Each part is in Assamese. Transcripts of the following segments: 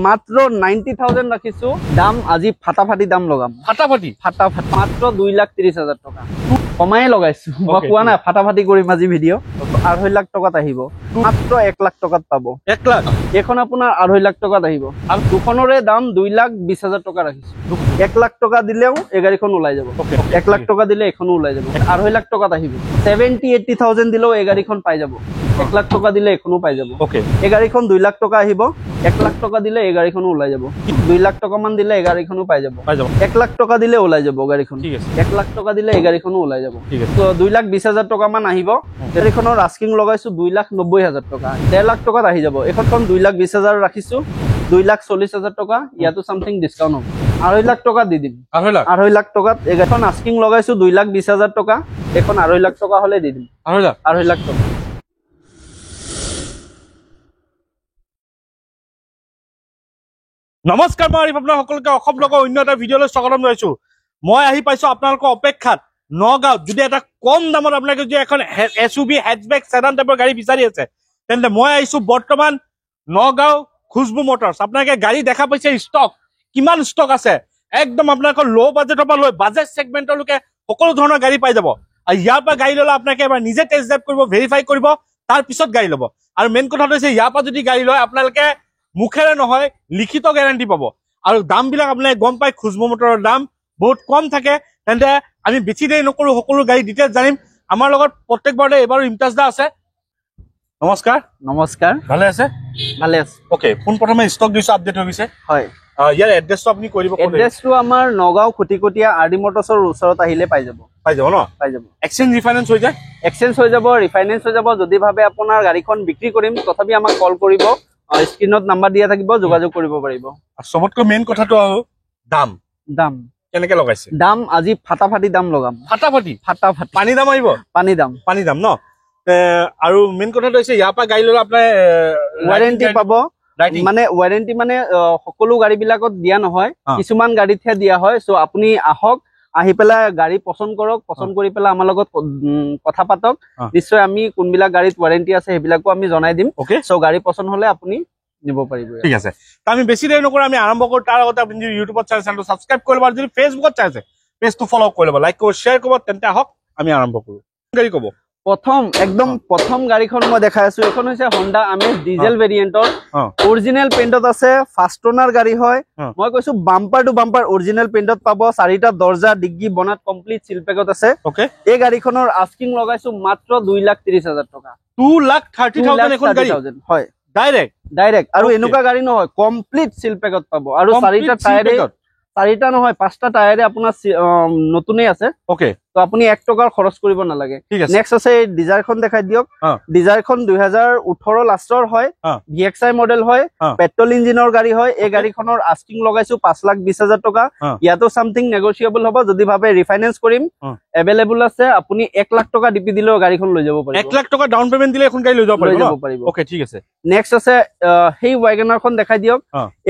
মাত্ৰ 90,000 ৰাখিছো দাম আজি ফাটাফাটি দাম লগাম ফাটাফাটি মাত্ৰ 2,30,000 টকা কমাই লগাইছো মই কোৱা নাই ফাটাফাটি কৰিম আজি ভিডিও 2.5 লাখ টকাত আহিব মাত্ৰ 1 লাখ টকাত পাব 1 লাখ এখন আপোনাৰ 2.5 লাখ টকাত আহিব আৰু দুখনৰে দাম 2,20,000 টকা ৰাখিছো 1 লাখ টকা দিলেও এই গাড়ীখন ওলাই যাব 1 লাখ টকা দিলে এখনো ওলাই যাব 2.5 লাখ টকাত আহিব 70-80,000 দিলেও এই গাড়ীখন পাই যাব 1 লাখ টকা দিলে এখনো পাই যাব এই গাড়ীখন 2 লাখ টকা আহিব 1 লাখ টকা দিলে এই গাড়ীখনো ওলাই যাব 2 লাখ টকা মান দিলে এই গাড়ীখনো পাই যাব 1 লাখ টকা দিলে ওলাই যাব গাড়ীখন 1 লাখ টকা দিলে এই গাড়ীখনো ওলাই যাব তো 2,20,000 টকা মান আহিব গাড়ীখনৰ আস্কিং লগাইছো 2,90,000 টকা 1.5 লাখ টকাত আহি যাব এখন 2,20,000 ৰাখিছো 2,40,000 টকা ইয়াতো সামথিং ডিসকাউন্ট হ'ব 2.5 লাখ টকা দি দিম 2.5 লাখ টকাত এখন আস্কিং লগাইছো 2,20,000 টকা এখন 2.5 লাখ টকা হলে দি দিম 2.5 লাখ টকা নমস্কাৰ মই আৰিফ আপোনাক সকলোকে অসম লগৰ অন্য এটা ভিডিঅলৈ স্বাগতম জনাইছো মই আহি পাইছো আপোনালোকৰ অপেক্ষাত নগাঁও যদি এটা কম দামত আপোনালোকে যদি এখন এসইউভি হেচবেক সেডান টাইপৰ গাড়ী বিচাৰি আছে তেন্তে মই আহিছো বৰ্তমান নগাঁও খুশবু মটৰছ আপোনালোকে গাড়ী দেখা পাইছে ষ্টক কিমান ষ্টক আছে একদম আপোনালোকৰ লো বাজেটৰ পৰা লৈ বাজেট সেগমেন্টলৈকে সকলো ধৰণৰ গাড়ী পাই যাব আৰু ইয়াৰ পৰা গাড়ী ললে আপোনালোকে এবাৰ নিজে টেষ্ট ড্ৰাইভ কৰিব ভেৰিফাই কৰিব তাৰ পিছত গাড়ী ল'ব আৰু মেইন কথাটো হৈছে ইয়াৰ পৰা যদি গাড়ী লয় আপোনালোকে মুখেৰে নহয় লিখিত গ্যাৰান্টি পাব আৰু দাম বিলাক আপোনালোকে গম পাই খুশবু মটৰৰ দাম বহুত কম থাকে তেন্তে আমি বেছি দেৰি নকৰো সকলো গাড়ী ডিটেইলছ জানিম আমাৰ লগত প্ৰত্যেকবাৰতে এবাৰ ইমতাজ দা আছে নমস্কাৰ ভালে আছে ওকে ফোন প্ৰথমে ষ্টক দিছো আপডেট হৈ গৈছে হয় ইয়াৰ এড্ৰেছটো আপুনি কৈ দিব এড্ৰেছটো আমাৰ নগাঁও খুটিকটীয়া আৰডি মটৰছৰ ওচৰত আহিলে পাই যাব ন পাই যাব এক্সচেঞ্জ ৰিফাইনেন্স হৈ যায় এক্সচেঞ্জ হৈ যাব ৰিফাইনেন্স হৈ যাব যদি ভাবে আপোনাৰ গাড়ীখন বিক্ৰী কৰিম তথাপি আমাক কল কৰিব স্ক্ৰিনত নাম্বাৰ দিয়া থাকিব যোগাযোগ কৰিব পাৰিব সবতকৈ মেইন কথাটো দাম কেনেকে লগাইছে দাম আজি ফাটাফাটি দাম লগাম ফাটাফাটি পানী দাম আহিব পানী দাম ন আৰু মেইন কথাটো হৈছে ইয়াৰ পৰা গাড়ী ললে আপোনাৰ ওয়াৰেন্টি পাব মানে ওয়াৰেন্টি মানে সকলো গাড়ী বিলাকত দিয়া নহয় কিছুমান গাড়ীতহে দিয়া হয় সো আপুনি আহক আহি পেলাই গাড়ী পছন্দ কৰক পছন্দ কৰি পেলাই আমাৰ লগত কথা পাতক নিশ্চয় আমি কোনবিলাক গাড়ীত ওয়াৰেন্টি আছে হেবিলাকো আমি জনাই দিম সো গাড়ী পছন্দ হলে আপুনি নিব পাৰিব ঠিক আছে আমি বেছি দেৰি নকৰো আমি আৰম্ভ কৰো তাৰ আগতে আপুনি ইউটিউবত চেনেলটো সাবস্ক্ৰাইব কৰিব আৰু যদি ফেসবুকত চাইছে পেজটো ফলো কৰি ল'ব লাইক কৰিব শ্বেয়াৰ কৰিব তেন্তে আহক আমি আৰম্ভ কৰো গাড়ী কব প্ৰথম গাড়ীখন মই দেখাই আছো এখন হৈছে Honda Amaze ডিজেল ভেৰিয়েন্টৰ অৰিজিনাল পেইণ্টত আছে ফাৰ্ষ্ট ওনাৰ গাড়ী হয় মই কৈছো বাম্পাৰ টু বাম্পাৰ অৰিজিনাল পেইণ্টত পাব চাৰিটা দৰ্জা ডিগ্গি বনাত কমপ্লিট সিল পেকত আছে এই গাড়ীখনৰ আস্কিং লগাইছো মাত্ৰ 2,30,000 টকা 2,30,000 এখন গাড়ী হয় ডাইৰেক্ট আৰু এনেকুৱা গাড়ী নহয় কমপ্লিট সিল পেকত পাব আৰু চাৰিটা নহয় 5টা টায়াৰে আপোনাৰ নতুনই আছে তো আপুনি 1 টকাৰ খৰচ কৰিব নালাগে নেক্সট আছে ডিজায়াৰখন দেখাই দিয়ক ডিজায়াৰখন 2018 লাষ্টৰ হয় VXI মডেল হয় পেট্ৰল ইঞ্জিনৰ গাড়ী হয় এই গাড়ীখনৰ আস্কিং লগাইছো 5,20,000 টকা ইয়াতো সামথিং নেগোশিয়েবল হ'ব যদি ভাবে ৰিফাইনেন্স কৰিম এভেইলেবল আছে আপুনি 1 লাখ টকা ডিপি দিলেও গাড়ীখন লৈ যাব পাৰিব 1 লাখ টকা ডাউন পেমেন্ট দিলে এখন গাড়ী লৈ যাব পাৰিব ওকে ঠিক আছে নেক্সট আছে সেই ওয়াগনাৰখন দেখাই দিয়ক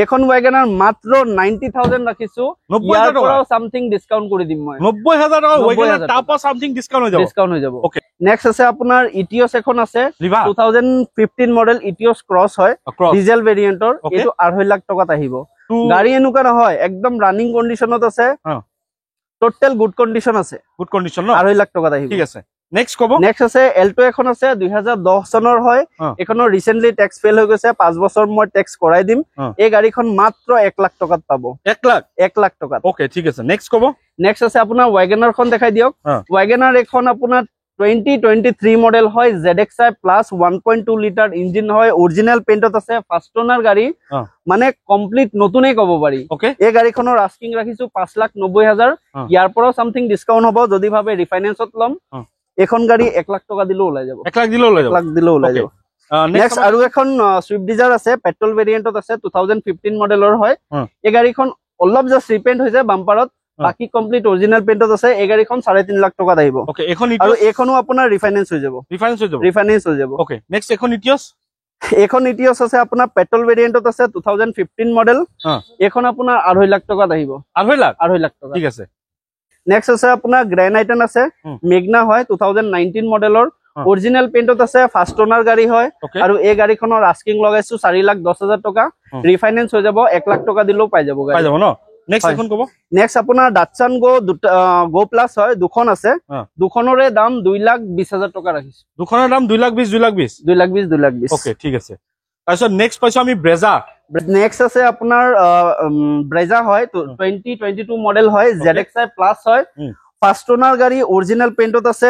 এখন ওয়াগনাৰ মাত্ৰ 90,000 ৰাখিছো ইয়াৰ পৰাও সামথিং ডিসকাউন্ট কৰি দিম মই 90,000 টকা ওয়াগনাৰ টাপা সামথিং ডিসকাউন্ট হৈ যাব ওকে নেক্সট আছে আপোনাৰ ইটিওস এখন আছে 2015 মডেল ইটিওস ক্ৰস হয় ডিজেল ভেৰিয়েন্টৰ এটো 2.5 লাখ টকাত আহিব গাড়ী এনেকুৱা নহয় একদম ৰানিং কন্ডিশনত আছে টোটাল গুড কন্ডিশন আছে ন 2.5 লাখ টকাত আহিব ঠিক আছে নেক্সট আছে এল্টো এখন আছে 2010 চনৰ হয় এখনৰ ৰিসেন্টলি ট্যাক্স ফেল হৈ গৈছে 5 বছৰ মই ট্যাক্স কৰাই দিম এই গাড়ীখন মাত্ৰ 1 লাখ টকাত পাব 1 লাখ টকাত ওকে ঠিক আছে নেক্সট আছে আপোনাৰ ওয়াগনাৰখন দেখাই দিয়ক ওয়াগনাৰ এখন আপোনাৰ 2023 মডেল হয় ZXi প্লাস 1.2 লিটাৰ ইঞ্জিন হয় অৰিজিনাল পেইণ্টত আছে ফাৰ্ষ্ট ওনাৰ গাড়ী মানে কমপ্লিট নতুনেই ক'ব পাৰি এই গাড়ীখনৰ আস্কিং ৰাখিছো 5,90,000 ইয়াৰ পৰাও সামথিং ডিসকাউন্ট হ'ব যদি ভাবে ৰিফাইনেন্সত লম এখন গাড়ী 1 লাখ টকা দিলেও ওলাই যাব 1 লাখ দিলেও ওলাই যাব নেক্সট আৰু এখন সুইফট ডিজায়াৰ আছে পেট্ৰল ভেৰিয়েন্টত আছে 2015 মডেলৰ হয় এই গাড়ীখন অলপ জাস্ট ৰিপেইণ্ট হৈছে বাম্পাৰত বাকি কমপ্লিট অৰিজিনাল পেইণ্টত আছে এই গাড়ীখন 3.5 লাখ টকাত আহিব ওকে এখন আৰু এখনো আপোনাৰ ৰিফাইনেন্স হৈ যাব ওকে নেক্সট এখন ইটিওস আছে আপোনাৰ পেট্ৰল ভেৰিয়েন্টত আছে 2015 মডেল এখন আপোনাৰ 2.5 লাখ টকাত আহিব 2.5 লাখ টকা ঠিক আছে নেক্সট আছে আপোনাৰ গ্ৰেণ্ড আইটেন আছে মেগনা হয় 2019 মডেলৰ অৰিজিনেল পেইণ্টত আছে, ফাৰ্ষ্ট ওনাৰ গাড়ী হয় Okay. আৰু এই গাড়ীখনৰ আস্কিং লগাইছো 4,10,000 টকা, ৰিফাইনেন্স হৈ যাব 1 লাখ টকা দিলেও পাই যাব পাই গাড়ী। যাব ন নেক্সট হয়। এখন ক'ব নেক্সট আপোনাৰ ডাটছান গো প্লাছ হয়, দুখন আছে, দুখনৰে দাম 2,20,000 টকা ৰাখিছো। দুখনৰ দাম 2,20,000 2,20,000 ওকে ঠিক আছে। তাৰপিছত নেক্সট পাইছো আমি ব্ৰেজা নেক্সট আছে আপোনাৰ ব্ৰেজা হয়, 2022 মডেল হয়, ZXi প্লাছ হয়, ফাৰ্ষ্ট ওনাৰ গাড়ী, অৰিজিনেল পেইণ্টত আছে,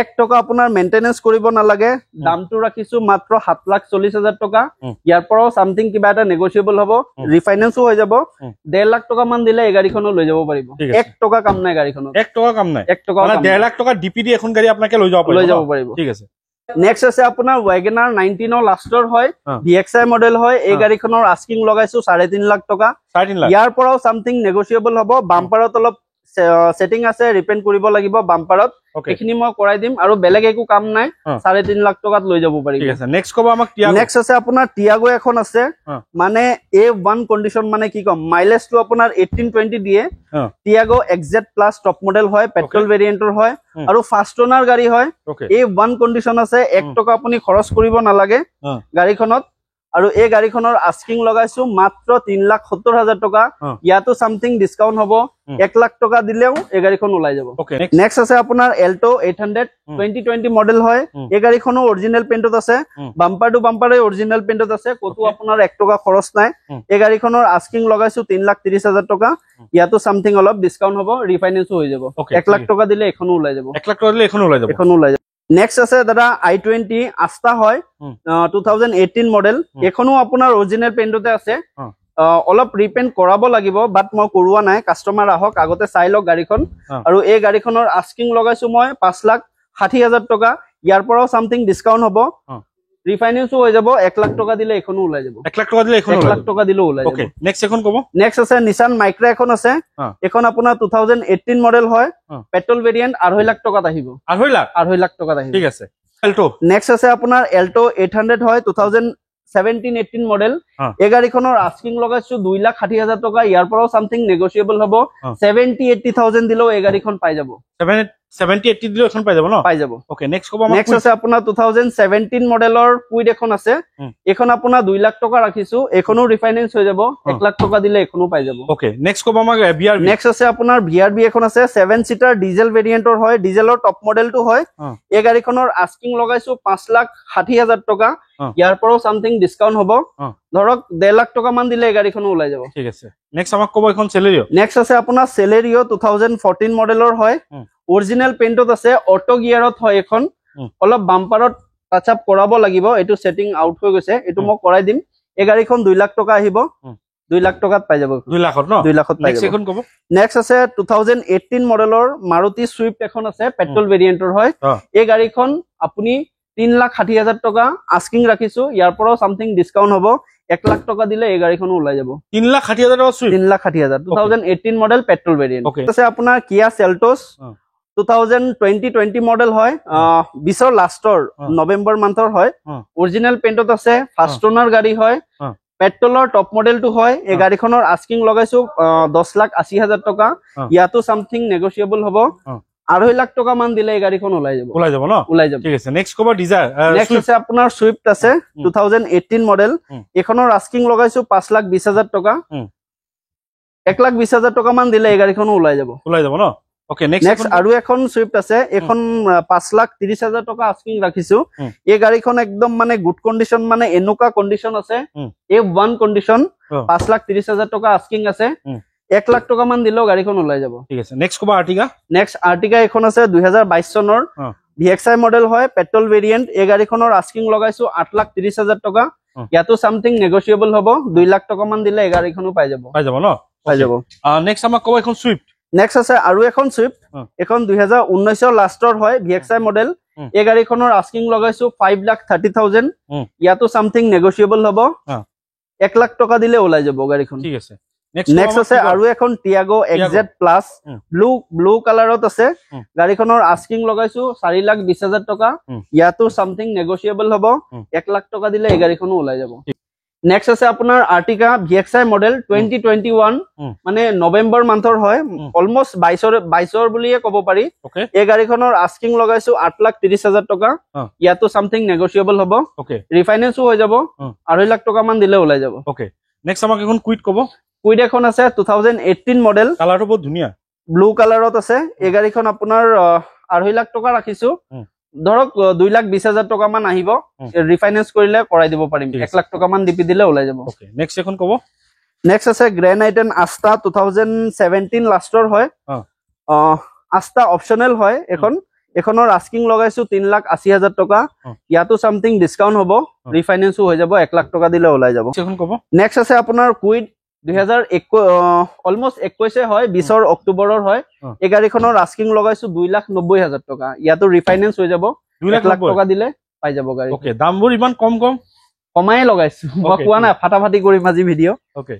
1 টকা আপোনাৰ মেইনটেনেন্স কৰিব নালাগে, দামটো ৰাখিছো মাত্ৰ 7,40,000 টকা। ইয়াৰ পৰাও সামথিং কিবা এটা নেগোচিয়েবল হ'ব, ৰিফাইনেন্সও হৈ যাব, 1.5 লাখ টকা মান দিলে এই গাড়ীখনো লৈ যাব পাৰিব। 1 টকা কাম নাই গাড়ীখনত, 1 টকা কাম নাই, 1 টকা মানে 1.5 লাখ টকা ডিপিডি এখন গাড়ী আপোনাকে লৈ যাব পাৰিব। ঠিক আছে। নেক্সট আছে আপোনাৰ WagonR 19 লাষ্টৰ হয়, VXi মডেল হয়, এই গাড়ীখনৰ আস্কিং লগাইছো 3.5 লাখ টকা। 3.5 লাখ ইয়াৰ পৰাও সামথিং নেগোচিয়েবল হ'ব, বাম্পাৰত অলপ সেটিং আছে, ৰিপেইণ্ট কৰিব লাগিব বাম্পাৰত, এইখিনি মই কৰাই দিম আৰু বেলেগ একো কাম নাই, 3.5 লাখ টকাত লৈ যাব পাৰিব। ঠিক আছে। নেক্সট ক'ব আমাক টিয়াগো। নেক্সট আছে আপোনাৰ টিয়াগো এখন আছে, মানে A1 কন্ডিশন, মানে কি কম, মাইলেজটো আপোনাৰ 18-20 দিয়ে। Tiago XZ plus top model হয়, পেট্ৰল ভেৰিয়েন্টৰ হয় আৰু ফাৰ্ষ্ট ওনাৰ গাড়ী হয়, A1 কন্ডিশন আছে, 1 টকা আপুনি খৰচ কৰিব নালাগে গাড়ীখনত। আৰু এই গাড়ীখনৰ আস্কিং লগাইছো মাত্ৰ 3,70,000 টকা, ইয়াতো সামথিং ডিসকাউন্ট হ'ব, 1 লাখ টকা দিলেও এই গাড়ীখন ওলাই যাব। নেক্সট আছে আপোনাৰ এল্টো 800 2020 মডেল হয়, এই গাড়ীখনো অৰিজিনেল পেইণ্টত আছে, বাম্পাৰ টু বাম্পাৰে অৰিজিনেল পেইণ্টত আছে, ক'তো আপোনাৰ 1 টকা খৰচ নাই। এই গাড়ীখনৰ আস্কিং লগাইছো 3,30,000 টকা, ইয়াতো সামথিং অলপ ডিসকাউন্ট হ'ব, ৰিফাইনেন্সও হৈ যাব, 1 লাখ টকা দিলে এখনো ওলাই যাব। 1 লাখ টকা দিলে এখনো ওলাই যাব। নেক্সট আছে দাদা i20 আস্তা হয়, 2018 মডেল, এখনো আপোনাৰ অৰিজিনেল পেইণ্টতে আছে, অলপ ৰিপেইণ্ট কৰাব লাগিব, বাট মই কৰোৱা নাই, কাস্টমাৰ আহক আগতে চাই লওক গাড়ীখন। আৰু এই গাড়ীখনৰ আস্কিং লগাইছো মই 5,60,000 টকা, ইয়াৰ পৰাও সামথিং ডিসকাউন্ট হ'ব, ৰিফাইনেন্সও হৈ যাব, 1 লাখ টকা দিলে এখনো ওলাই যাব। 1 লাখ টকা দিলে এখনো 1 লাখ টকা দিলেও ওলাই যাব। নেক্সট এখন ক'ব। নেক্সট আছে নিসান মাইক্ৰা এখন আছে, এখন আপোনাৰ 2018 মডেল হয়, পেট্ৰল ভেৰিয়েন্ট, 2.5 লাখ টকাত আহিব। 2.5 লাখ টকাত আহিব। ঠিক আছে। এল্টো নেক্সট আছে আপোনাৰ এল্টো 800 হয়, 2017-18 মডেল, এই গাড়ীখনৰ আস্কিং লগাইছো 2,60,000 টকা, ইয়াৰ পৰাও সামথিং নেগোচিয়েবল হ'ব, 70-80,000 দিলেও এই গাড়ীখন পাই যাব। 70-80 দিলেও এখন পাই যাব ন? পাই যাব। ওকে নেক্সট ক'ব আমাক। নেক্সট আছে আপোনাৰ 2017 মডেলৰ কুইড এখন আছে, এখন আপোনাৰ 2 লাখ টকা ৰাখিছো, এখনো ৰিফাইনেন্স হৈ যাব, 1 লাখ টকা দিলে এখনো পাই যাব। ওকে নেক্সট ক'ব আমাক BRB। নেক্সট আছে আপোনাৰ VRB এখন আছে, 7 সিটাৰ ডিজেল ভেৰিয়েন্টৰ হয়, ডিজেলৰ টপ মডেলটো হয়, এই গাড়ীখনৰ আস্কিং লগাইছো 5,60,000 টকা, ইয়াৰ পৰাও সামথিং ডিসকাউন্ট হ'ব, ধৰক 1.5 লাখ টকা মান দিলে এই গাড়ীখনো ওলাই যাব। ঠিক আছে। নেক্সট আমাক ক'ব এখন চেলেৰিও। নেক্সট আছে আপোনাৰ চেলেৰিও 2014 মডেলৰ হয়, অৰিজিনেল পেইণ্টত আছে, অটো গিয়াৰত হয়, এখন অলপ বাম্পাৰত টাচ আপ কৰাব লাগিব, এইটো সেটিং আউট হৈ গৈছে, এইটো মই কৰাই দিম। এই গাড়ীখন 2 লাখ টকা আহিব, 2 লাখ টকাত পাই যাব। 2 লাখত ন? 2 লাখত পাই যাব। নেক্সট এখন ক'ব। নেক্সট আছে 2018 মডেলৰ মাৰুতি সুইফ্ট এখন আছে, পেট্ৰল ভেৰিয়েন্টৰ হয়, এই গাড়ীখন আপুনি 3,60,000 টকা আস্কিং ৰাখিছো, ইয়াৰ পৰাও সামথিং ডিসকাউন্ট হ'ব, 1 লাখ টকা দিলে এই গাড়ীখনো ওলাই যাব। 3,60,000 টকা সুইফ্ট, 3,60,000 2018 মডেল পেট্ৰল ভেৰিয়েন্ট। আছে আপোনাৰ কিয়া চেল্টছ 2020 মডেল হয়, 20ৰ লাষ্টৰ নৱেম্বৰ মান্থৰ হয়, অৰিজিনেল পেইণ্টত আছে, ফাৰ্ষ্ট ওনাৰ গাড়ী হয়, পেট্ৰলৰ টপ মডেলটো হয়, এই গাড়ীখনৰ আস্কিং লগাইছো 10,80,000 টকা, ইয়াতো সামথিং নেগোচিয়েবল হ'ব, 2.5 লাখ টকা মান দিলে এই গাড়ীখন ওলাই যাব। ন? ওলাই যাব। ঠিক আছে। নেক্সট ক'ব ডিজায়াৰ। নেক্সট আছে আপোনাৰ সুইফ্ট আছে, 2018 মডেল, এখনৰ আস্কিং লগাইছো 5,20,000 টকা, 1,20,000 টকা মান দিলে এই গাড়ীখনো ওলাই যাব। ন? ওকে নেক্সট আৰু এখন সুইফ্ট আছে, এখন 5,30,000 টকা আস্কিং ৰাখিছো, এই গাড়ীখন একদম মানে গুড কন্ডিশন, মানে এনেকুৱা কন্ডিশন আছে, A1 কন্ডিশন, 5,30,000 টকা আস্কিং আছে, 1 লাখ টকা মান দিলেও গাড়ীখন ওলাই যাব। ঠিক আছে। নেক্সট ক'ব আৰ্টিকা। নেক্সট আৰ্টিকা এখন আছে, 2022 চনৰ, VXi মডেল হয়, পেট্ৰল ভেৰিয়েন্ট, এই গাড়ীখনৰ আস্কিং লগাইছো 8,30,000 টকা, ইয়াতো সামথিং নেগোচিয়েবল হ'ব, 2 লাখ টকা মান দিলে এই গাড়ীখনো পাই যাব। ন? পাই যাব। নেক্সট আমাক ক'ব এখন সুইফ্ট। নেক্সট আছে আৰু এখন সুইফ্ট, এখন 2019 লাষ্টৰ হয়, VXi মডেল, এই গাড়ীখনৰ আস্কিং লগাইছো 5,30,000, ইয়াতো সামথিং নেগোচিয়েবল হ'ব, 1 লাখ টকা দিলে ওলাই যাব গাড়ীখন। ঠিক আছে। নেক্সট আছে আৰু এখন টিয়াগো XZ প্লাছ, ব্লু কালাৰত আছে, গাড়ীখনৰ আস্কিং লগাইছো 4,20,000 টকা, ইয়াতো সামথিং নেগোচিয়েবল হ'ব, 1 লাখ টকা দিলে এই গাড়ীখনো ওলাই যাব। নেক্সট আছে আপোনাৰ আৰ্টিকা VXI মডেল 2021 মানে নৱেম্বৰ মান্থৰ হয় অলমোষ্ট 22 বুলিয়ে ক'ব পাৰি এই গাড়ীখনৰ আস্কিং লগাইছো 8,30,000 টকা ইয়াতো সামথিং নেগোশিয়েবল হ'ব ৰিফাইনেন্সও হৈ যাব 2.5 লাখ টকা মান দিলে ওলাই যাব ওকে নেক্সট আমাক এখন কুইট ক'ব কুইট এখন আছে 2018 মডেল কালাৰটো বহুত ধুনীয়া ব্লু কালাৰত আছে এই গাড়ীখন আপোনাৰ 2.5 লাখ টকা ৰাখিছো ধৰক 2,20,000 টকা মান আহিব ৰিফাইনেন্স কৰিলে কৰাই দিব পাৰিম 1 লাখ টকা মান ডিপি দিলে ওলাই যাব ওকে নেক্সট এখন ক'ব নেক্সট আছে গ্ৰেণ্ড আইটেন আস্তা 2017 লাষ্টৰ হয় আস্তা অপচনেল হয় এখনৰ আস্কিং লগাইছো 3,80,000 টকা ইয়াতো সামথিং ডিসকাউন্ট হ'ব ৰিফাইনেন্সও হৈ যাব 1 লাখ টকা দিলে ওলাই যাব এখন ক'ব নেক্সট আছে আপোনাৰ কুইড 2021 অলমোষ্ট 21 হয় 20 অক্টোবৰৰ হয় এই গাড়ীখনৰ আস্কিং লগাইছো 2,90,000 টকা ইয়াতো ৰিফাইনেন্স হৈ যাব 1 লাখ টকা দিলে পাই যাব গাড়ী ওকে দামবোৰ ইমান কম কমাই লগাইছো মই কোৱা নাই ফাটাফাটি কৰিম আজি ভিডিও ওকে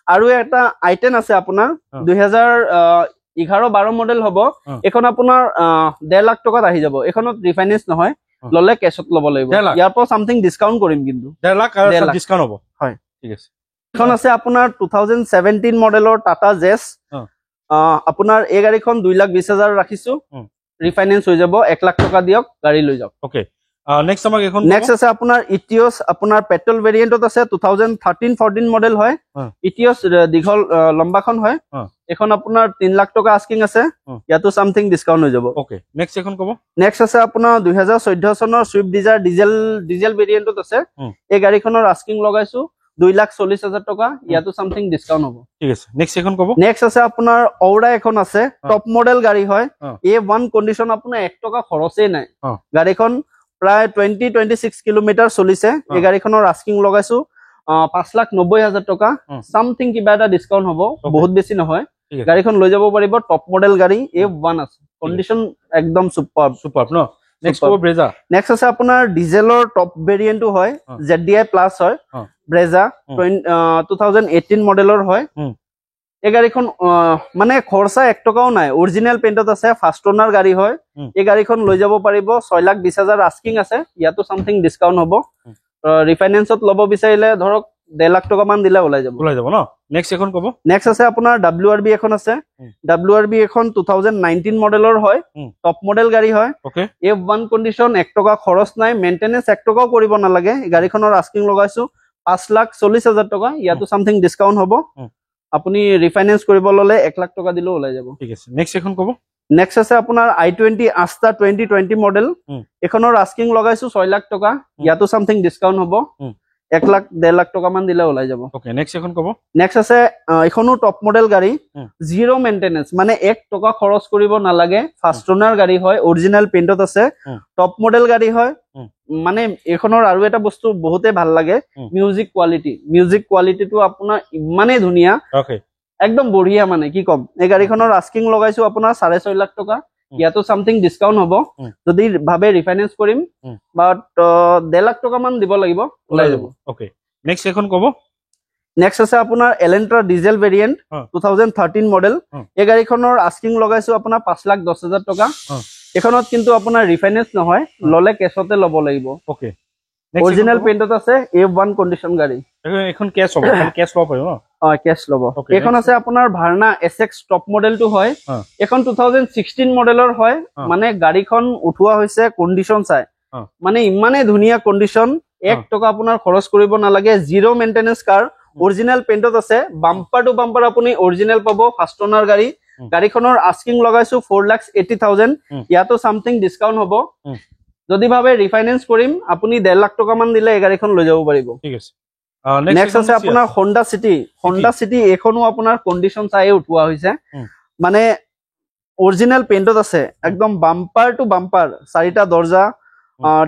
আৰু এটা আইটেন আছে আপোনাৰ 2011-12 মডেল হ'ব এখন আপোনাৰ 1.5 লাখ টকাত আহি যাব এখনত ৰিফাইনেন্স নহয় ললে কেছত ল'ব লাগিব ইয়াৰ পৰা সামথিং ডিসকাউন্ট কৰিম কিন্তু 1.5 লাখ ডিসকাউন্ট হ'ব হয় ঠিক আছে এখন আছে আপোনাৰ 2017 মডেলৰ টাটা জেছ আপোনাৰ এই গাড়ীখন 2,20,000 ৰাখিছো ৰিফাইনেন্স হৈ যাব 1 লাখ টকা দিয়ক গাড়ী লৈ যাওক ওকে নেক্সট আমাক এখন নেক্সট আছে আপোনাৰ ইটিওস আপোনাৰ পেট্ৰল ভেৰিয়েন্টত আছে 2013-14 মডেল হয় ইটিওস দীঘল লম্বাখন হয় এখন আপোনাৰ 3 লাখ টকা আস্কিং আছে ইয়াতো সামথিং ডিসকাউন্ট হৈ যাব ওকে নেক্সট এখন ক'ব নেক্সট আছে আপোনাৰ 2014 চনৰ সুইফট ডিজায়াৰ ডিজেল ভেৰিয়েন্টত আছে এই গাড়ীখনৰ আস্কিং লগাইছো 2,40,000 টকা ইয়াতো সামথিং ডিসকাউন্ট হ'ব ঠিক আছে নেক্সট এখন ক'ব নেক্সট আছে আপোনাৰ অউৰা এখন আছে টপ মডেল গাড়ী হয় A1 কন্ডিশন আপোনাৰ 1 টকা খৰচে নাই গাড়ীখন প্ৰায় 20-26 কিলোমিটাৰ চলিছে এই গাড়ীখনৰ আস্কিং লগাইছো 5,90,000 টকা সামথিং কিবা এটা ডিসকাউন্ট হ'ব বহুত বেছি নহয় গাড়ীখন লৈ যাব পাৰিব টপ মডেল গাড়ী A1 আছে কন্ডিশন একদম সুপাৰ ন নেক্সট ক'ব ব্ৰেজা নেক্সট আছে আপোনাৰ ডিজেলৰ টপ ভেৰিয়েন্টটো হয় ZDI প্লাস হয় ব্ৰেজা 2018 মডেলৰ হয় এই গাড়ীখন মানে খৰচা 1 টকাও নাই অৰিজিনাল পেইণ্টত আছে ফাৰ্ষ্ট ওনাৰ গাড়ী হয় এই গাড়ীখন লৈ যাব পাৰিব 6,20,000 আস্কিং আছে ইয়াতো সামথিং ডিসকাউন্ট হ'ব ৰিফাইনেন্সত ল'ব বিচাৰিলে ধৰক 1.5 লাখ টকা মান দিলে ওলাই যাব ন নেক্সট এখন ক'ব নেক্সট আছে আপোনাৰ WRB এখন আছে WRB এখন 2019 মডেলৰ হয় টপ মডেল গাড়ী হয় ওকে A1 কন্ডিশন 1 টকা খৰচ নাই মেইনটেনেন্স 1 টকাও কৰিব নালাগে গাড়ীখনৰ আস্কিং লগাইছো 5,40,000 টকা ইয়াতো সামথিং ডিসকাউন্ট হ'ব আপুনি ৰিফাইনেন্স কৰিব ললে 1 লাখ টকা দিলে ওলাই যাব ঠিক আছে নেক্সট এখন ক'ব নেক্সট আছে আপোনাৰ i20 আস্তা 2020 মডেল এখনৰ আস্কিং লগাইছো 6 লাখ টকা ইয়াতো সামথিং ডিসকাউন্ট হ'ব 1 লাখ 1.5 লাখ টকা মান দিলে ওলাই যাব ওকে নেক্সট এখন ক'ব নেক্সট আছে এখনো টপ মডেল গাড়ী জিৰো মেইনটেনেন্স মানে 1 টকা খৰচ কৰিব নালাগে ফাৰ্ষ্ট ওনাৰ গাড়ী হয় অৰিজিনাল পেইণ্টত আছে টপ মডেল গাড়ী হয় মানে এখনৰ আৰু এটা বস্তু বহুতে ভাল লাগে মিউজিক কোৱালিটিটো আপোনাৰ ইমানে ধুনিয়া একদম বঢ়িয়া মানে কি কম এই গাড়ীখনৰ আস্কিং লগাইছো আপোনাৰ 6.5 লাখ টকা ইয়াতো সামথিং ডিসকাউন্ট হ'ব যদি ভাবে ৰিফাইনেন্স কৰিম বাট 1.5 লাখ টকা মান দিব লাগিব ওলাই যাব ওকে নেক্সট এখন ক'ব নেক্সট আছে আপোনাৰ এলেন্ট্ৰা ডিজেল ভেৰিয়েন্ট 2013 মডেল এই গাড়ীখনৰ আস্কিং লগাইছো আপোনাৰ 5,10,000 টকা এখনত কিন্তু আপোনাৰ ৰিফাইনেন্স নহয় ললে কেছতে ল'ব লাগিব ওকে অৰিজিনাল পেইণ্টত আছে A1 কন্ডিশন গাড়ী এখন কেছ হ'ব কেছ ল'ব পাৰিব কেছ ল'ব এখন আছে আপোনাৰ ভাৰ্না SX টপ মডেলটো হয় এখন 2016 মডেলৰ হয় মানে গাড়ীখন উঠোৱা হৈছে কন্ডিশন চাই মানে ইমানে ধুনিয়া কন্ডিশন 1 টকা আপোনাৰ খৰচ কৰিব নালাগে জিৰো মেইনটেনেন্স কাৰ অৰিজিনাল পেইণ্টত আছে বাম্পাৰ টু বাম্পাৰ আপুনি অৰিজিনাল পাব ফাৰ্ষ্ট ওনাৰ গাড়ী গাড়ীখনৰ আস্কিং লগাইছো 4,80,000 ইয়াতো সামথিং ডিসকাউন্ট হ'ব যদি ভাবে ৰিফাইনেন্স কৰিম আপুনি 1.5 লাখ টকা মান দিলে এই গাড়ীখন লৈ যাব পাৰিব ঠিক আছে নেক্সট আছে আপোনাৰ Honda City এখনো আপোনাৰ কন্ডিশন চাই উঠোৱা হৈছে মানে অৰিজিনাল পেইণ্টত আছে একদম বাম্পাৰ টু বাম্পাৰ 4টা দৰজা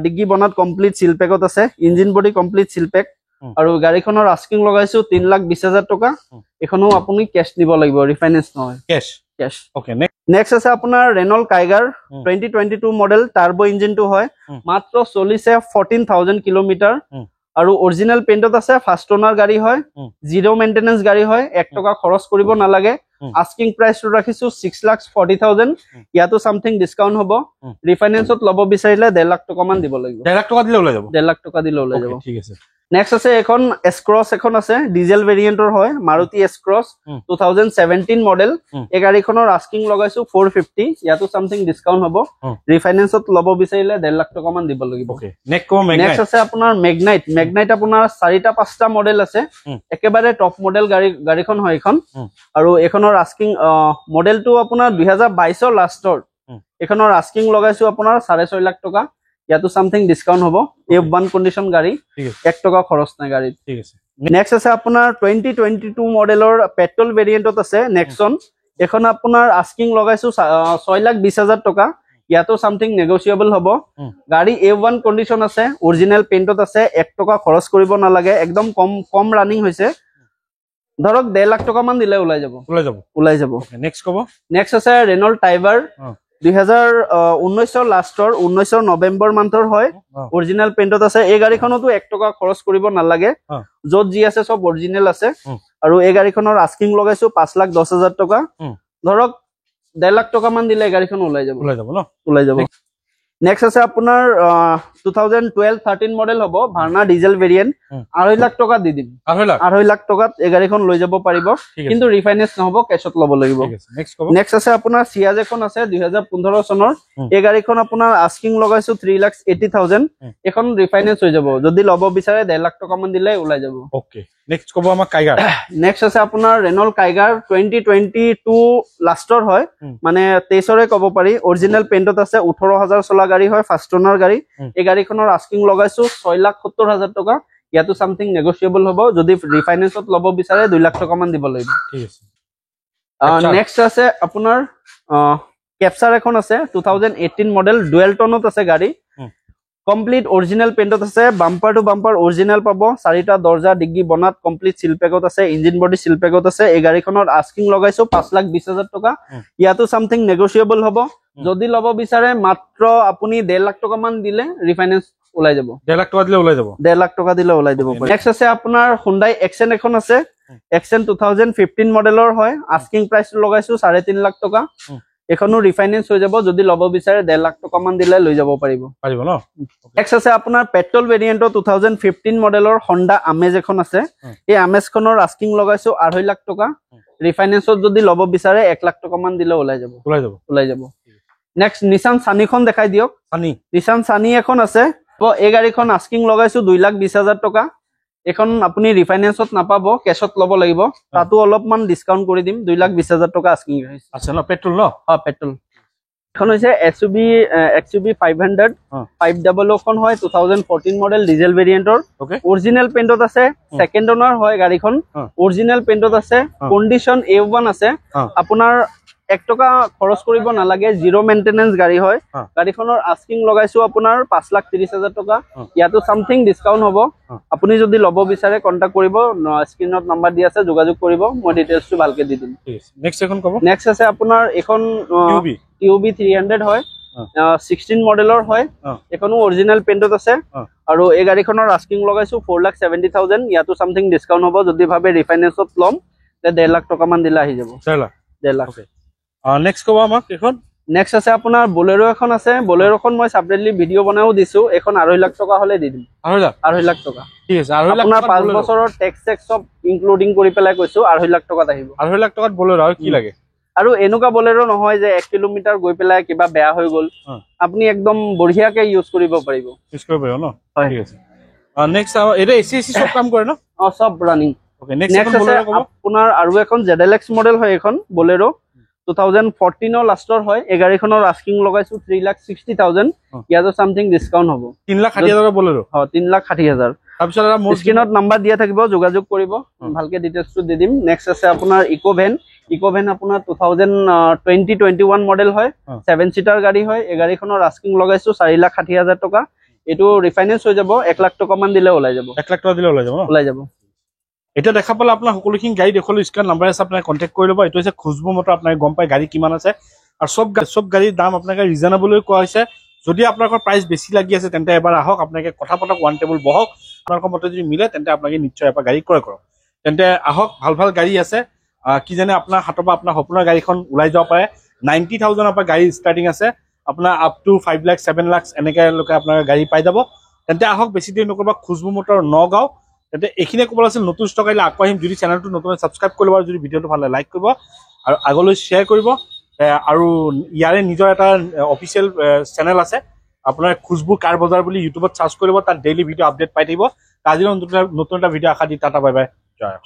ডিগ্গি বনাত কমপ্লিট সিল পেকত আছে engine body complete seal pack আৰু গাড়ীখনৰ আস্কিং লগাইছো 3,20,000 টকা এখনো আপুনি কেশ দিব লাগিব ৰিফাইনেন্স নহয় কেশ ওকে নেক্সট আছে আপোনাৰ ৰেনল্ট কাইগাৰ 2022 মডেল টাৰ্বো ইঞ্জিনটো হয় মাত্ৰ চলিছে 14,000 কিলোমিটাৰ আৰু অৰিজিনাল পেইণ্টত আছে ফাৰ্ষ্ট ওনাৰ গাড়ী হয় জিৰো মেইনটেনেন্স গাড়ী হয় 1 টকা খৰচ কৰিব নালাগে আস্কিং প্ৰাইসটো ৰাখিছো 6,40,000 ইয়াতো সামথিং ডিসকাউন্ট হ'ব ৰিফাইনেন্সত ল'ব বিচাৰিলে 1.5 লাখ টকা মান দিব লাগিব 1.5 লাখ টকা দিলে ওলাই যাব 1.5 লাখ টকা দিলে ওলাই যাব ঠিক আছে নেক্সট আছে এখন এছ-ক্ৰছ এখন আছে ডিজেল ভেৰিয়েণ্টৰ হয় মাৰুতি এছ-ক্ৰছ 2017 মডেল এই গাড়ীখনৰ আস্কিং লগাইছো 450 ইয়াতো সামথিং ডিসকাউন্ট হ'ব ৰিফাইনেন্সত ল'ব বিচাৰিলে 1.5 লাখ টকা মান দিব লাগিব নেক্সট আছে আপোনাৰ মেগনাইট আপোনাৰ 4টা 5টা মডেল আছে একেবাৰে টপ মডেল গাড়ীখন হয় এখন আৰু এখনৰ আস্কিং মডেলটো আপোনাৰ 2022 ৰ লাষ্টৰ এখনৰ আস্কিং লগাইছো আপোনাৰ 6.5 লাখ টকা ইয়াতো সামথিং ডিসকাউন্ট হ'ব F1 কন্ডিশন গাড়ী 1 টকা খৰচ নাই গাড়ী ঠিক আছে নেক্সট আছে আপোনাৰ 2022 মডেলৰ পেট্ৰল ভেৰিয়েন্টত আছে নেক্সন এখন আপোনাৰ আস্কিং লগাইছো 6,20,000 টকা ইয়াতো সামথিং নেগোশিয়েবল হ'ব গাড়ী A1 কন্ডিশন আছে অৰিজিনাল পেইন্টত আছে 1 টকা খৰচ কৰিব নালাগে একদম কম ৰানিং হৈছে ধৰক 1.5 লাখ টকা মান দিলে ওলাই যাব নেক্সট আছে ৰেনল্ট টাইগাৰ 2019 লাষ্টৰ 19 নৱেম্বৰ মান্থৰ হয় অৰিজিনাল পেইন্টত আছে এই গাড়ীখনতো 1 টকা খৰচ কৰিব নালাগে যত জি আছে সব অৰিজিনাল আছে আৰু এই গাড়ীখনৰ আস্কিং লগাইছো 5,10,000 টকা ধৰক 1.5 লাখ টকা মান দিলে গাড়ীখন ওলাই যাব নেক্সট আছে আপোনাৰ 2012-13 মডেল হ'ব ভাৰ্না ডিজেল ভেৰিয়েন্ট 2.5 লাখ টকা দি দিম 2.5 লাখ টকাত এই গাড়ীখন লৈ যাব পাৰিব কিন্তু ৰিফাইনেন্স নহব কেশত ল'ব লাগিব নেক্সট আছে আপোনাৰ সিয়াজ এখন আছে 2015 চনৰ এই গাড়ীখন আপোনাৰ আস্কিং লগাইছো 3,80,000 এখন ৰিফাইনেন্স হৈ যাব যদি ল'ব বিচাৰে 1.5 লাখ টকা মান দিলে ওলাই যাব নেক্সট কব আমাক কাইগাৰ নেক্সট আছে আপোনাৰ ৰেনল্ট কাইগাৰ 2022 লাষ্টৰ হয় মানে 23ৰে কব পাৰি অৰিজিনাল পেইন্টত আছে 18,000 চলা গাড়ী হয় ফাৰ্ষ্ট ওনাৰ গাড়ী এই গাড়ীখনৰ আস্কিং লগাইছো 6,70,000 টকা ইয়াতো সামথিং নেগোশিয়েবল হ'ব যদি ৰিফাইনেন্সত ল'ব বিচাৰে 2 লাখ টকা মান দিব লাগিব ঠিক আছে নেক্সট আছে আপোনাৰ কেপচাৰ এখন আছে 2018 মডেল ডুৱেল টনত আছে গাড়ী কমপ্লিট অৰিজিনাল পেইন্টত আছে বাম্পাৰ টু বাম্পাৰ অৰিজিনাল পাব 4টা দৰজা ডিগ্গি বনাত কমপ্লিট সিল পেকত আছে ইঞ্জিন বডি সিল পেকত আছে এই গাড়ীখনৰ আস্কিং লগাইছো 5,20,000 টকা ইয়াতো সামথিং নেগোশিয়েবল হ'ব যদি ল'ব বিচাৰে মাত্ৰ আপুনি 1.5 লাখ টকা মান দিলে ৰিফাইনেন্স ওলাই যাব 1.5 লাখ টকা দিলে ওলাই যাব 1.5 লাখ টকা দিলে ওলাই যাব নেক্সট আছে আপোনাৰ Hyundai Accent এখন আছে Accent 2015 মডেলৰ হয় আস্কিং প্ৰাইস লগাইছো 3.5 লাখ টকা এখনো ৰিফাইনেন্স হৈ যাব যদি ল'ব বিচাৰে 1.5 লাখ টকা মান দিলে লৈ যাব পাৰিব ন নেক্সট আছে আপোনাৰ পেট্ৰল ভেৰিয়েন্ট 2015 মডেলৰ Honda Amaze এখন আছে এই Amaze খনৰ আস্কিং লগাইছো 2.5 লাখ টকা ৰিফাইনেন্সত যদি ল'ব বিচাৰে 1 লাখ টকা মান দিলে ওলাই যাব নেক্সট Nissan Sunny খন দেখাই দিয়ক Nissan Sunny এখন আছে এই গাড়ীখন আস্কিং লগাইছো 2,20,000 টকা এখন আপুনি ৰিফাইনেন্সত নাপাব কেশত ল'ব লাগিব তাতো অলপমান ডিসকাউন্ট কৰি দিম 2,20,000 টকা আস্কিং আছে ন পেট্ৰল পেট্ৰল এখন হৈছে XUV 500 500 খন হয় 2014 মডেল ডিজেল ভেৰিয়েন্টৰ অৰিজিনাল পেইন্টত আছে সেকেন্ড ওনাৰ হয় গাড়ীখন অৰিজিনাল পেইন্টত আছে কন্ডিশন A1 আছে আপোনাৰ 1 টকা খৰচ কৰিব নালাগে জিৰো মেইনটেনেন্স গাড়ী হয় গাড়ীখনৰ আস্কিং লগাইছো আপোনাৰ 5,30,000 টকা ইয়াতো সামথিং ডিসকাউন্ট হ'ব আপুনি যদি ল'ব বিচাৰে কন্টাক্ট কৰিব স্ক্ৰিনত নাম্বাৰ দি আছে যোগাযোগ কৰিব মই ডিটেইলছটো ভালকে দি দিম নেক্সট এখন কব নেক্সট আছে আপোনাৰ এখন TUV 300 হয় 16 মডেলৰ হয় এখনো অৰিজিনাল পেইন্টত আছে আৰু এই গাড়ীখনৰ আস্কিং লগাইছো 4,70,000 ইয়াতো সামথিং ডিসকাউন্ট হ'ব যদি ভাবে ৰিফাইনেন্সত লম তে 1.5 লাখ টকা মান দিলে আহি যাব 1.5 লাখ নেক্সট কব আমাক এখন নেক্সট আছে আপোনাৰ Bolero এখন আছে Bolero খন মই সেপাৰেটলি ভিডিও বনাও দিছো এখন 2.5 লাখ টকা হলে দি দিম 2.5 লাখ টকা ঠিক আছে 2.5 লাখ আপোনাৰ 5 বছৰৰ টেক্স সব ইনক্লুডিং কৰি পেলাই কৈছো 2.5 লাখ টকাত আহিব 2.5 লাখ টকাত Bolero আৰু কি লাগে আৰু এনেকুৱা Bolero নহয় যে 1 কিলোমিটাৰ গৈ পেলাই কিবা বেয়া হৈ গল আপুনি একদম বঢ়িয়াকে ইউজ কৰিব পাৰিব ন ঠিক আছে নেক্সট এটা এসি সব কাম কৰে ন সব ৰানিং ওকে নেক্সট আছে আপোনাৰ আৰু এখন ZLX মডেল হয় এখন Bolero 2014 লাষ্টৰ হয় এই গাড়ীখনৰ আস্কিং লগাইছো 3,60,000 ইয়াতো সামথিং ডিসকাউন্ট হ'ব 3,60,000 Bolero 3,60,000 তাৰপিছত এটা স্ক্ৰিনত নাম্বাৰ দিয়া থাকিব যোগাযোগ কৰিব ভালকে ডিটেইলছটো দি দিম নেক্সট আছে আপোনাৰ ইকোভেন আপোনাৰ 2021 মডেল হয় 7 সিটাৰ গাড়ী হয় এই গাড়ীখনৰ আস্কিং লগাইছো 4,60,000 টকা এটো ৰিফাইনেন্স হৈ যাব 1 লাখ টকা মান দিলে ওলাই যাব 1 লাখ টকা দিলে ওলাই যাব এটা দেখা পালে আপোনাৰ সকলোখিনি গাড়ী দেখলো স্ক্ৰিন নাম্বাৰ আছে আপোনাৰ কন্টাক্ট কৰি ল'ব এটো হৈছে খুজবু মটৰ আপোনাৰ গম পাই গাড়ী কিমান আছে আৰু সব গাড়ীৰ দাম আপোনাক ৰিজনেবল কোৱা হৈছে যদি আপোনাকৰ প্ৰাইস বেছি লাগি আছে তেন্তে এবাৰ আহক আপোনাক কথা পটক ওয়ান টেবল বহক আপোনাকৰ মতে যদি মিলে তেন্তে আপোনাক নিশ্চয় এবাৰ গাড়ী ক্ৰয় কৰক তেন্তে আহক ভাল গাড়ী আছে কি জানে আপোনাৰ হাতৰ পৰা আপোনাৰ সপোনৰ গাড়ীখন ওলাই যাব পাৰে 90,000 পৰা গাড়ী ষ্টাৰ্টিং আছে আপোনাৰ আপ টু 5 লাখ 7 লাখ এনেকৈ লোকে আপোনাৰ গাড়ী পাই যাব তেন্তে আহক বেছি দিন নকৰবা খুজবু মটৰ নগাঁও তেন্তে এইখিনিয়ে ক'বলৈ আছিল নতুন ষ্টক আহিলে আকৌ আহিম যদি চেনেলটো নতুন ছাবস্ক্ৰাইব কৰিব আৰু যদি ভিডিঅ'টো ভাল লাগে লাইক কৰিব আৰু আগলৈ শ্বেয়াৰ কৰিব আৰু ইয়াৰে নিজৰ এটা অফিচিয়েল চেনেল আছে আপোনাৰ খুশবু কাৰ বজাৰ বুলি ইউটিউবত চাৰ্চ কৰিব তাত ডেইলি ভিডিঅ' আপডেট পাই থাকিব আজিলৈ নতুন এটা ভিডিঅ' আশা দি টাটা বাই বাই জয়